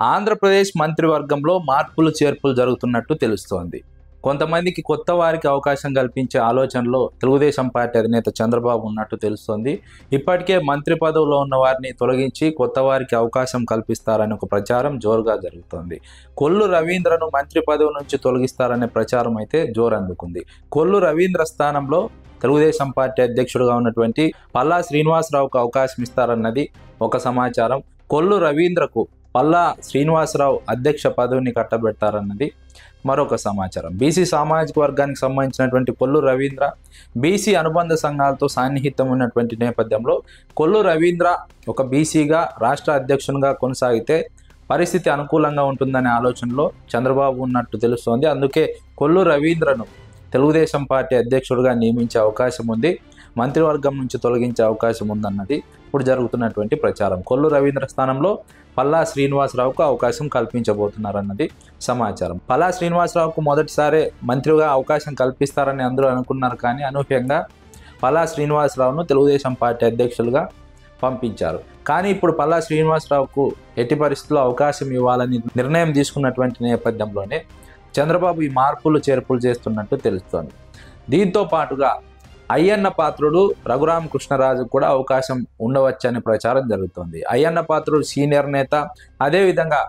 ఆంధ్రప్రదేశ్ మంత్రివర్గంలో మార్పులు చేర్పులు జరుగుతున్నట్టు తెలుస్తోంది. కొంతమందికి కొత్త వారికి అవకాశం కల్పించే ఆలోచనలో తెలుగుదేశం పార్టీ అధినేత చంద్రబాబు ఉన్నట్టు తెలుస్తోంది. ఇప్పటికే మంత్రి పదవిలో ఉన్న వారిని తొలగించి కొత్త వారికి అవకాశం కల్పిస్తారనే ఒక ప్రచారం జోరుగా జరుగుతోంది. కొల్లు రవీంద్రను మంత్రి పదవి నుంచి తొలగిస్తారనే ప్రచారం అయితే జోరందుకుంది. కొల్లు రవీంద్ర స్థానంలో తెలుగుదేశం పార్టీ అధ్యక్షుడిగా ఉన్నటువంటి పల్లా శ్రీనివాసరావుకు అవకాశం ఇస్తారన్నది ఒక సమాచారం. కొల్లు రవీంద్రకు పల్లా శ్రీనివాసరావు అధ్యక్ష పదవిని కట్టబెడతారన్నది మరొక సమాచారం. బీసీ సామాజిక వర్గానికి సంబంధించినటువంటి కొల్లు రవీంద్ర బీసీ అనుబంధ సంఘాలతో సాన్నిహిత్యం ఉన్నటువంటి నేపథ్యంలో కొల్లు రవీంద్ర ఒక బీసీగా రాష్ట్ర అధ్యక్షునిగా కొనసాగితే పరిస్థితి అనుకూలంగా ఉంటుందనే ఆలోచనలో చంద్రబాబు ఉన్నట్టు తెలుస్తోంది. అందుకే కొల్లు రవీంద్రను తెలుగుదేశం పార్టీ అధ్యక్షుడిగా నియమించే అవకాశం ఉంది, మంత్రివర్గం నుంచి తొలగించే అవకాశం ఉందన్నది ఇప్పుడు జరుగుతున్నటువంటి ప్రచారం. కొల్లు రవీంద్ర స్థానంలో పల్లా శ్రీనివాసరావుకు అవకాశం కల్పించబోతున్నారన్నది సమాచారం. పల్లా శ్రీనివాసరావుకు మొదటిసారి మంత్రిగా అవకాశం కల్పిస్తారని అందరూ అనుకున్నారు, కానీ అనూహ్యంగా పల్లా శ్రీనివాసరావును తెలుగుదేశం పార్టీ అధ్యక్షులుగా పంపించారు. కానీ ఇప్పుడు పల్లా శ్రీనివాసరావుకు ఎట్టి పరిస్థితుల్లో అవకాశం ఇవ్వాలని నిర్ణయం తీసుకున్నటువంటి నేపథ్యంలోనే చంద్రబాబు ఈ మార్పులు చేర్పులు చేస్తున్నట్టు తెలుస్తోంది. దీంతో పాటుగా అయ్యన్న పాత్రుడు రఘురామకృష్ణరాజు కూడా అవకాశం ఉండవచ్చని ప్రచారం జరుగుతోంది. అయ్యన్న పాత్రుడు సీనియర్ నేత, అదేవిధంగా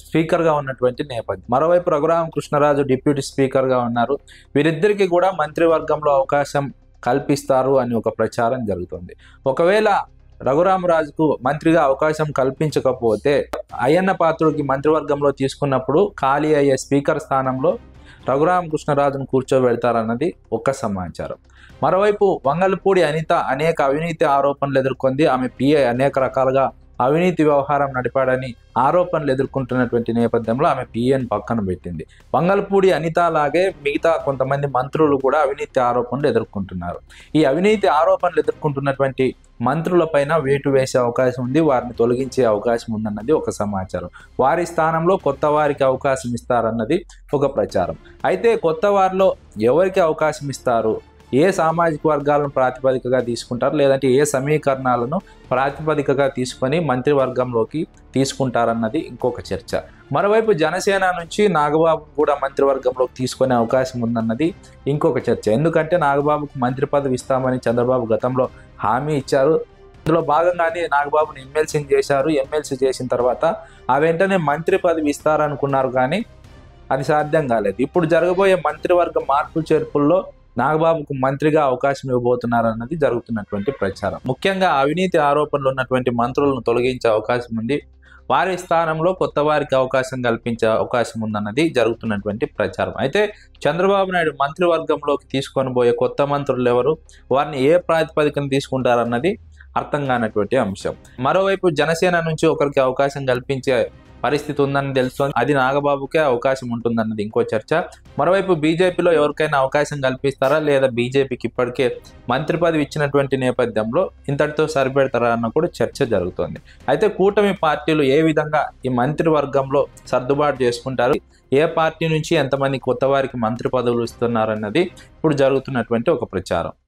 స్పీకర్గా ఉన్నటువంటి నేపథ్యం. మరోవైపు రఘురామకృష్ణరాజు డిప్యూటీ స్పీకర్గా ఉన్నారు. వీరిద్దరికీ కూడా మంత్రివర్గంలో అవకాశం కల్పిస్తారు అని ఒక ప్రచారం జరుగుతుంది. ఒకవేళ రఘురామరాజుకు మంత్రిగా అవకాశం కల్పించకపోతే అయ్యన్న పాత్రుడికి మంత్రివర్గంలో తీసుకున్నప్పుడు ఖాళీ అయ్యే స్పీకర్ స్థానంలో రఘురామకృష్ణరాజును కూర్చోబెడతారన్నది ఒక సమాచారం. మరోవైపు వంగలపూడి అనిత అనేక అవినీతి ఆరోపణలు ఎదుర్కొంది. ఆమె పిఏ అనేక రకాలుగా అవినీతి వ్యవహారం నడిపాడని ఆరోపణలు ఎదుర్కొంటున్నటువంటి నేపథ్యంలో ఆమె పిఏని పక్కన పెట్టింది. వంగలపూడి అనిత లాగే మిగతా కొంతమంది మంత్రులు కూడా అవినీతి ఆరోపణలు ఎదుర్కొంటున్నారు. ఈ అవినీతి ఆరోపణలు ఎదుర్కొంటున్నటువంటి మంత్రులపైన వేటు వేసే అవకాశం ఉంది, వారిని తొలగించే అవకాశం ఉందన్నది ఒక సమాచారం. వారి స్థానంలో కొత్త వారికి అవకాశం ఇస్తారన్నది ఒక ప్రచారం. అయితే కొత్త వారిలో ఎవరికి అవకాశం ఇస్తారు, ఏ సామాజిక వర్గాలను ప్రాతిపదికగా తీసుకుంటారు, లేదంటే ఏ సమీకరణాలను ప్రాతిపదికగా తీసుకొని మంత్రివర్గంలోకి తీసుకుంటారన్నది ఇంకొక చర్చ. మరోవైపు జనసేన నుంచి నాగబాబు కూడా మంత్రివర్గంలోకి తీసుకునే అవకాశం ఉందన్నది ఇంకొక చర్చ. ఎందుకంటే నాగబాబుకు మంత్రి పదవి ఇస్తామని చంద్రబాబు గతంలో హామీ ఇచ్చారు. ఇందులో భాగంగానే నాగబాబుని ఎమ్మెల్సీని చేశారు. ఎమ్మెల్సీ చేసిన తర్వాత ఆ వెంటనే మంత్రి పదవి ఇస్తారనుకున్నారు, కానీ అది సాధ్యం కాలేదు. ఇప్పుడు జరగబోయే మంత్రివర్గ మార్పు చేర్పుల్లో నాగబాబుకు మంత్రిగా అవకాశం ఇవ్వబోతున్నారన్నది జరుగుతున్నటువంటి ప్రచారం. ముఖ్యంగా అవినీతి ఆరోపణలు ఉన్నటువంటి మంత్రులను తొలగించే అవకాశం ఉంది, వారి స్థానంలో కొత్త వారికి అవకాశం కల్పించే అవకాశం ఉందన్నది జరుగుతున్నటువంటి ప్రచారం. అయితే చంద్రబాబు నాయుడు మంత్రివర్గంలోకి తీసుకొని పోయే కొత్త మంత్రులు ఎవరు, వారిని ఏ ప్రాతిపదికన తీసుకుంటారన్నది అర్థం కానటువంటి అంశం. మరోవైపు జనసేన నుంచి ఒకరికి అవకాశం కల్పించే పరిస్థితి ఉందని తెలుస్తోంది, అది నాగబాబుకే అవకాశం ఉంటుందన్నది ఇంకో చర్చ. మరోవైపు బీజేపీలో ఎవరికైనా అవకాశం కల్పిస్తారా, లేదా బీజేపీకి ఇప్పటికే మంత్రి పదవి ఇచ్చినటువంటి నేపథ్యంలో ఇంతటితో సరిపెడతారా అన్న కూడా చర్చ జరుగుతోంది. అయితే కూటమి పార్టీలు ఏ విధంగా ఈ మంత్రివర్గంలో సర్దుబాటు చేసుకుంటారు, ఏ పార్టీ నుంచి ఎంతమంది కొత్త వారికి మంత్రి పదవులు ఇస్తున్నారన్నది ఇప్పుడు జరుగుతున్నటువంటి ఒక ప్రచారం.